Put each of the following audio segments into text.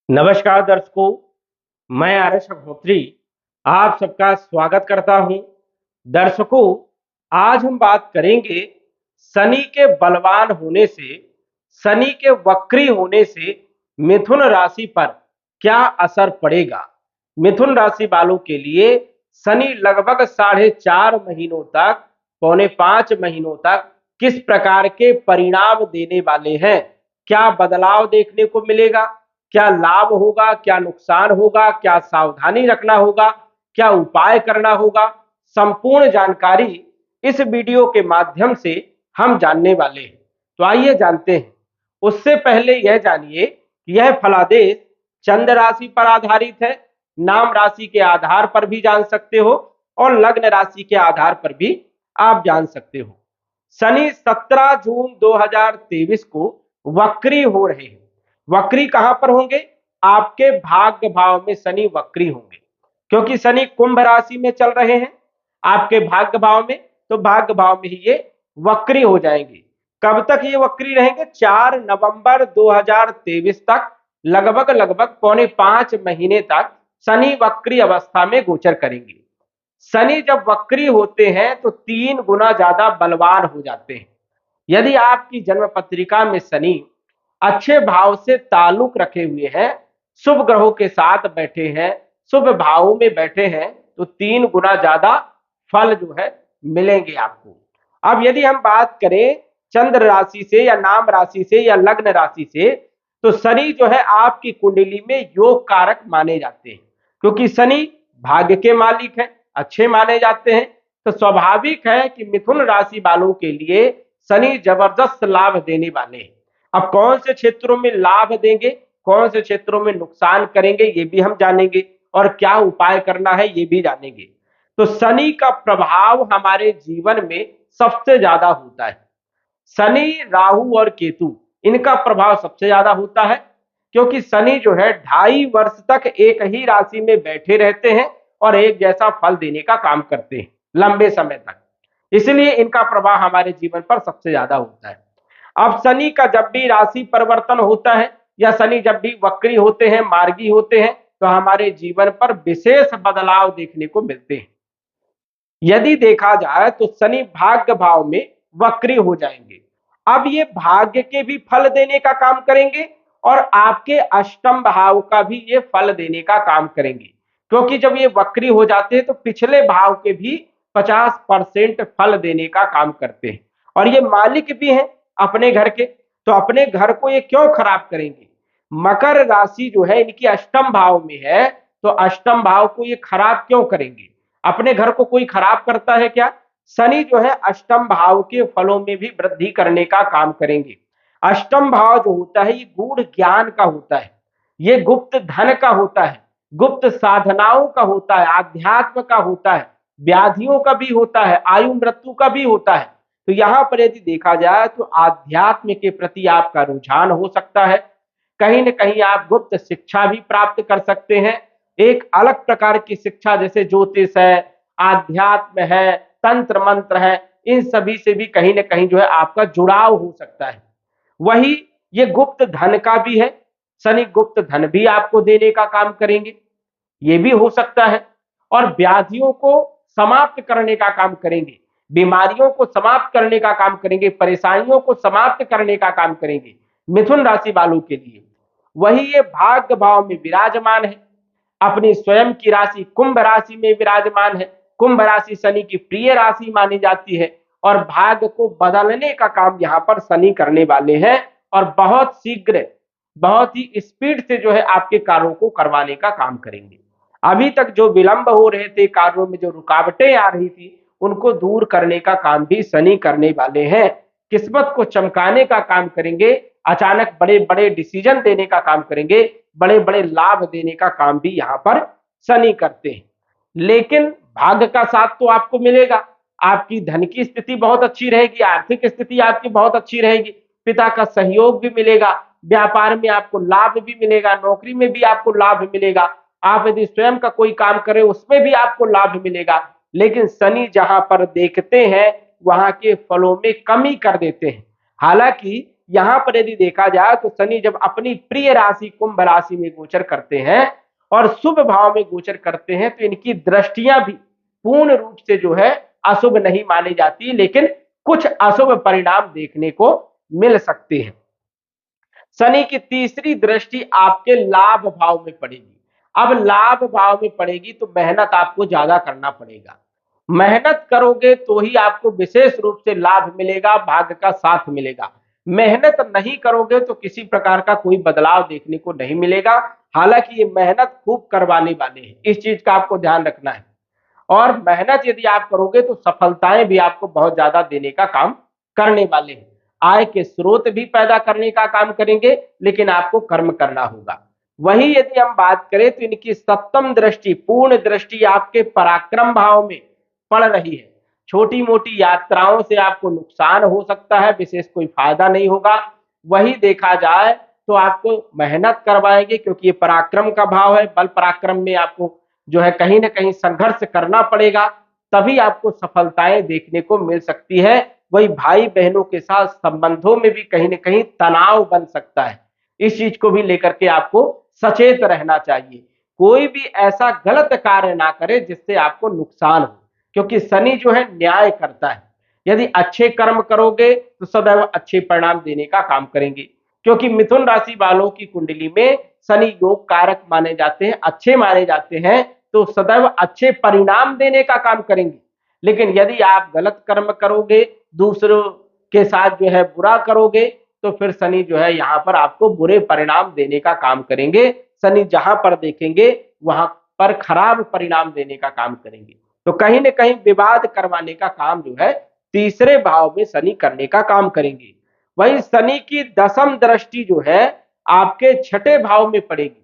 नमस्कार दर्शकों, मैं आरएस अग्निहोत्री आप सबका स्वागत करता हूं। दर्शकों, आज हम बात करेंगे शनि के बलवान होने से, शनि के वक्री होने से मिथुन राशि पर क्या असर पड़ेगा। मिथुन राशि वालों के लिए शनि लगभग 4.5 महीनों तक, 4.5 महीनों तक किस प्रकार के परिणाम देने वाले हैं, क्या बदलाव देखने को मिलेगा, क्या लाभ होगा, क्या नुकसान होगा, क्या सावधानी रखना होगा, क्या उपाय करना होगा, संपूर्ण जानकारी इस वीडियो के माध्यम से हम जानने वाले हैं। तो आइए जानते हैं। उससे पहले यह जानिए कि यह फलादेश चंद्र राशि पर आधारित है। नाम राशि के आधार पर भी जान सकते हो और लग्न राशि के आधार पर भी आप जान सकते हो। शनि 17 जून 2023 को वक्री हो रहे हैं। वक्री कहां पर होंगे? आपके भाग्य भाव में शनि वक्री होंगे, क्योंकि शनि कुंभ राशि में चल रहे हैं आपके भाग्य भाव में, तो भाग्य भाव में ही ये वक्री हो जाएंगे। कब तक ये वक्री रहेंगे? 4 नवंबर 2023 तक, लगभग लगभग 4.5 महीने तक शनि वक्री अवस्था में गोचर करेंगे। शनि जब वक्री होते हैं तो 3 गुना ज्यादा बलवान हो जाते हैं। यदि आपकी जन्म पत्रिका में शनि अच्छे भाव से ताल्लुक रखे हुए हैं, शुभ ग्रहों के साथ बैठे हैं, शुभ भावों में बैठे हैं, तो 3 गुना ज्यादा फल जो है मिलेंगे आपको। अब यदि हम बात करें चंद्र राशि से या नाम राशि से या लग्न राशि से, तो शनि जो है आपकी कुंडली में योग कारक माने जाते हैं, क्योंकि शनि भाग्य के मालिक हैं, अच्छे माने जाते हैं। तो स्वाभाविक है कि मिथुन राशि वालों के लिए शनि जबरदस्त लाभ देने वाले हैं। अब कौन से क्षेत्रों में लाभ देंगे, कौन से क्षेत्रों में नुकसान करेंगे, ये भी हम जानेंगे और क्या उपाय करना है ये भी जानेंगे। तो शनि का प्रभाव हमारे जीवन में सबसे ज्यादा होता है। शनि, राहु और केतु, इनका प्रभाव सबसे ज्यादा होता है, क्योंकि शनि जो है 2.5 वर्ष तक एक ही राशि में बैठे रहते हैं और एक जैसा फल देने का काम करते हैं लंबे समय तक। इसलिए इनका प्रभाव हमारे जीवन पर सबसे ज्यादा होता है। अब शनि का जब भी राशि परिवर्तन होता है या शनि जब भी वक्री होते हैं, मार्गी होते हैं, तो हमारे जीवन पर विशेष बदलाव देखने को मिलते हैं। यदि देखा जाए तो शनि भाग्य भाव में वक्री हो जाएंगे। अब ये भाग्य के भी फल देने का काम करेंगे और आपके अष्टम भाव का भी ये फल देने का काम करेंगे, क्योंकि जब ये वक्री हो जाते हैं तो पिछले भाव के भी 50% फल देने का काम करते हैं और ये मालिक भी हैं अपने घर के। तो अपने घर को ये क्यों खराब करेंगे? मकर राशि जो है इनकी अष्टम भाव में है, तो अष्टम भाव को ये खराब क्यों करेंगे? अपने घर को कोई खराब करता है क्या? शनि जो है अष्टम भाव के फलों में भी वृद्धि करने का काम करेंगे। अष्टम भाव जो होता है ये गूढ़ ज्ञान का होता है, ये गुप्त धन का होता है, गुप्त साधनाओं का होता है, आध्यात्म का होता है, व्याधियों का भी होता है, आयु मृत्यु का भी होता है। तो यहां पर यदि देखा जाए तो आध्यात्म के प्रति आपका रुझान हो सकता है, कहीं ना कहीं आप गुप्त शिक्षा भी प्राप्त कर सकते हैं। एक अलग प्रकार की शिक्षा जैसे ज्योतिष है, आध्यात्म है, तंत्र मंत्र है, इन सभी से भी कहीं ना कहीं जो है आपका जुड़ाव हो सकता है। वही ये गुप्त धन का भी है, शनि गुप्त धन भी आपको देने का काम करेंगे, ये भी हो सकता है। और व्याधियों को समाप्त करने का काम करेंगे, बीमारियों को समाप्त करने का काम करेंगे, परेशानियों को समाप्त करने का काम करेंगे मिथुन राशि वालों के लिए। वही ये भाग्य भाव में विराजमान है, अपनी स्वयं की राशि कुंभ राशि में विराजमान है। कुंभ राशि शनि की प्रिय राशि मानी जाती है और भाग्य को बदलने का काम यहाँ पर शनि करने वाले हैं और बहुत शीघ्र, बहुत ही स्पीड से जो है आपके कार्यों को करवाने का काम करेंगे। अभी तक जो विलंब हो रहे थे, कार्यों में जो रुकावटें आ रही थी, उनको दूर करने का काम भी शनि करने वाले हैं। किस्मत को चमकाने का काम करेंगे, अचानक बड़े बड़े डिसीजन देने का काम करेंगे, बड़े बड़े लाभ देने का काम भी यहाँ पर शनि करते हैं। लेकिन भाग्य का साथ तो आपको मिलेगा, आपकी धन की स्थिति बहुत अच्छी रहेगी, आर्थिक स्थिति आपकी बहुत अच्छी रहेगी, पिता का सहयोग भी मिलेगा, व्यापार में आपको लाभ भी मिलेगा, नौकरी में भी आपको लाभ मिलेगा, आप यदि स्वयं का कोई काम करें उसमें भी आपको लाभ मिलेगा। लेकिन शनि जहां पर देखते हैं वहां के फलों में कमी कर देते हैं। हालांकि यहां पर यदि देखा जाए तो शनि जब अपनी प्रिय राशि कुंभ राशि में गोचर करते हैं और शुभ भाव में गोचर करते हैं तो इनकी दृष्टियां भी पूर्ण रूप से जो है अशुभ नहीं मानी जाती, लेकिन कुछ अशुभ परिणाम देखने को मिल सकते हैं। शनि की तीसरी दृष्टि आपके लाभ भाव में पड़ेगी। अब लाभ भाव में पड़ेगी तो मेहनत आपको ज्यादा करना पड़ेगा। मेहनत करोगे तो ही आपको विशेष रूप से लाभ मिलेगा, भाग्य का साथ मिलेगा। मेहनत नहीं करोगे तो किसी प्रकार का कोई बदलाव देखने को नहीं मिलेगा। हालांकि ये मेहनत खूब करवाने वाले हैं, इस चीज का आपको ध्यान रखना है। और मेहनत यदि आप करोगे तो सफलताएं भी आपको बहुत ज्यादा देने का काम करने वाले हैं। आय के स्रोत भी पैदा करने का काम करेंगे, लेकिन आपको कर्म करना होगा। वही यदि हम बात करें तो इनकी सप्तम दृष्टि, पूर्ण दृष्टि आपके पराक्रम भाव में पड़ रही है। छोटी मोटी यात्राओं से आपको नुकसान हो सकता है, विशेष कोई फायदा नहीं होगा। वही देखा जाए तो आपको मेहनत करवाएंगे, क्योंकि ये पराक्रम का भाव है। बल पराक्रम में आपको जो है कहीं ना कहीं संघर्ष करना पड़ेगा, तभी आपको सफलताएं देखने को मिल सकती है। वही भाई बहनों के साथ संबंधों में भी कहीं ना कहीं तनाव बन सकता है। इस चीज को भी लेकर के आपको सचेत रहना चाहिए। कोई भी ऐसा गलत कार्य ना करे जिससे आपको नुकसान हो, क्योंकि शनि जो है न्याय करता है। यदि अच्छे कर्म करोगे तो सदैव अच्छे परिणाम देने का काम करेंगे, क्योंकि मिथुन राशि वालों की कुंडली में शनि योग कारक माने जाते हैं, अच्छे माने जाते हैं, तो सदैव अच्छे परिणाम देने का काम करेंगे। लेकिन यदि आप गलत कर्म करोगे, दूसरों के साथ जो है बुरा करोगे, तो फिर शनि जो है यहाँ पर आपको बुरे परिणाम देने का काम करेंगे। शनि जहां पर देखेंगे वहां पर खराब परिणाम देने का काम करेंगे। तो कहीं ना कहीं विवाद करवाने का काम जो है तीसरे भाव में शनि करने का काम करेंगे। वही शनि की दसम दृष्टि जो है आपके छठे भाव में पड़ेगी।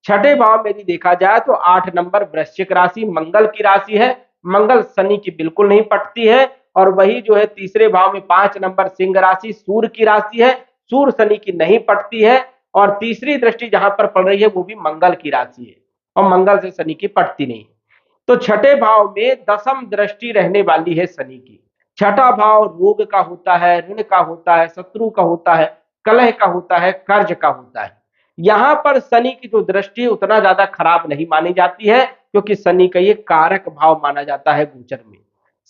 छठे भाव में यदि देखा जाए तो 8 नंबर वृश्चिक राशि मंगल की राशि है। मंगल शनि की बिल्कुल नहीं पटती है। और वही जो है तीसरे भाव में 5 नंबर सिंह राशि सूर्य की राशि है। सूर्य शनि की नहीं पटती है। और तीसरी दृष्टि जहां पर पड़ रही है वो भी मंगल की राशि है, और मंगल से शनि की पटती नहीं। तो छठे भाव में दसम दृष्टि रहने वाली है शनि की। छठा भाव रोग का होता है, ऋण का होता है, शत्रु का होता है, कलह का होता है, कर्ज का होता है। यहां पर शनि की जो दृष्टि उतना ज्यादा खराब नहीं मानी जाती है, क्योंकि शनि का ये कारक भाव माना जाता है गोचर में।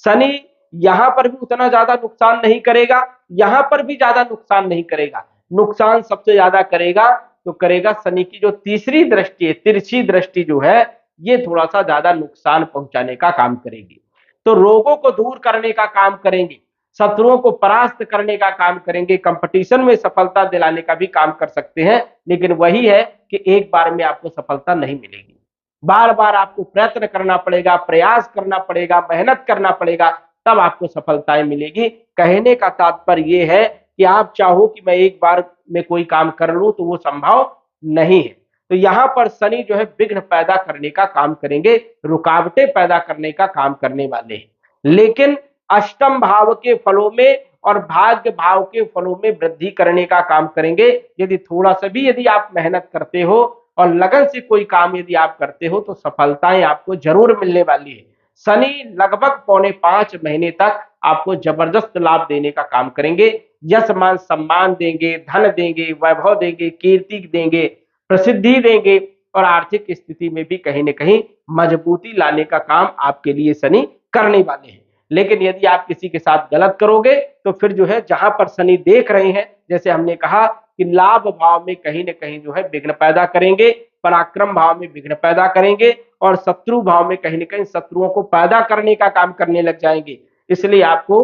शनि यहां पर भी उतना ज्यादा नुकसान नहीं करेगा, यहां पर भी ज्यादा नुकसान नहीं करेगा। नुकसान सबसे ज्यादा करेगा तो करेगा शनि की जो तीसरी दृष्टि है, तिरछी दृष्टि जो है, ये थोड़ा सा ज्यादा नुकसान पहुंचाने का काम करेगी। तो रोगों को दूर करने का काम करेंगे, शत्रुओं को परास्त करने का काम करेंगे, कंपटीशन में सफलता दिलाने का भी काम कर सकते हैं। लेकिन वही है कि एक बार में आपको सफलता नहीं मिलेगी, बार बार आपको प्रयत्न करना पड़ेगा, प्रयास करना पड़ेगा, मेहनत करना पड़ेगा, तब आपको सफलताएं मिलेगी। कहने का तात्पर्य यह है कि आप चाहो कि मैं एक बार में कोई काम कर लूं तो वो संभव नहीं है। तो यहां पर शनि जो है विघ्न पैदा करने का काम करेंगे, रुकावटें पैदा करने का काम करने वाले हैं। लेकिन अष्टम भाव के फलों में और भाग्य भाव के फलों में वृद्धि करने का काम करेंगे। यदि थोड़ा सा भी यदि आप मेहनत करते हो और लगन से कोई काम यदि आप करते हो तो सफलताएं आपको जरूर मिलने वाली है। शनि लगभग 4.5 महीने तक आपको जबरदस्त लाभ देने का काम करेंगे। यश मान सम्मान देंगे, धन देंगे, वैभव देंगे, कीर्ति देंगे, प्रसिद्धि देंगे, और आर्थिक स्थिति में भी कहीं ना कहीं मजबूती लाने का काम आपके लिए शनि करने वाले हैं। लेकिन यदि आप किसी के साथ गलत करोगे तो फिर जो है जहां पर शनि देख रहे हैं, जैसे हमने कहा कि लाभ भाव में कहीं ना कहीं जो है विघ्न पैदा करेंगे, पराक्रम भाव में विघ्न पैदा करेंगे, और शत्रु भाव में कहीं ना कहीं शत्रुओं को पैदा करने का काम करने लग जाएंगे। इसलिए आपको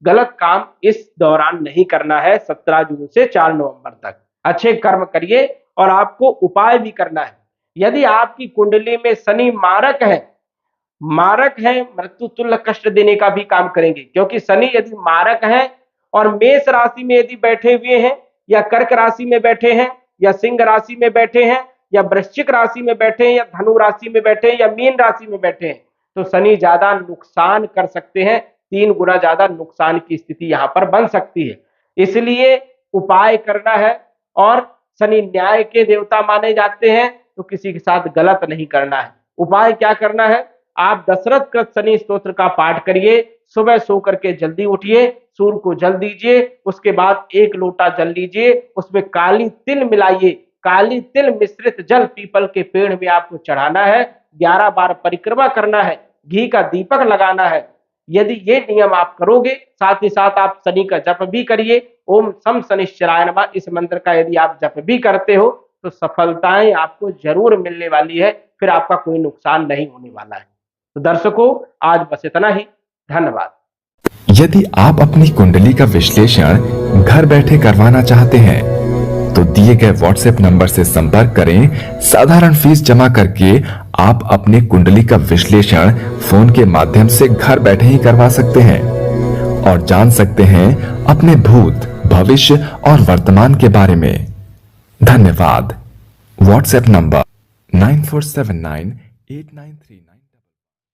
गलत काम इस दौरान नहीं करना है। 17 जून से 4 नवंबर तक अच्छे कर्म करिए, और आपको उपाय भी करना है। यदि आपकी कुंडली में शनि मारक है, मारक है, मृत्यु तुल्य कष्ट देने का भी काम करेंगे, क्योंकि शनि यदि मारक है और मेष राशि में यदि बैठे हुए हैं, या कर्क राशि में बैठे हैं, या सिंह राशि में बैठे हैं, या वृश्चिक राशि में बैठे हैं, या धनु राशि में बैठे हैं, या मीन राशि में बैठे हैं, तो शनि ज्यादा नुकसान कर सकते हैं। 3 गुना ज्यादा नुकसान की स्थिति यहां पर बन सकती है। इसलिए उपाय करना है, और शनि न्याय के देवता माने जाते हैं, तो किसी के साथ गलत नहीं करना है। उपाय क्या करना है? आप दशरथ कृत शनि स्तोत्र का पाठ करिए, सुबह सो करके जल्दी उठिए, सूर को जल दीजिए, उसके बाद 1 लोटा जल लीजिए, उसमें काली तिल मिलाइए, काली तिल मिश्रित जल पीपल के पेड़ में आपको चढ़ाना है, 11 बार परिक्रमा करना है, घी का दीपक लगाना है। यदि ये नियम आप करोगे, साथ ही साथ आप शनि का जप भी करिए, ओम सम शनिश्चराय नमः, इस मंत्र का यदि आप जप भी करते हो तो सफलताएं आपको जरूर मिलने वाली है, फिर आपका कोई नुकसान नहीं होने वाला है। तो दर्शकों, आज बस इतना ही। धन्यवाद। यदि आप अपनी कुंडली का विश्लेषण घर बैठे करवाना चाहते हैं तो दिए गए व्हाट्सएप नंबर से संपर्क करें। साधारण फीस जमा करके आप अपनी कुंडली का विश्लेषण फोन के माध्यम से घर बैठे ही करवा सकते हैं और जान सकते हैं अपने भूत, भविष्य और वर्तमान के बारे में। धन्यवाद। WhatsApp number 94798939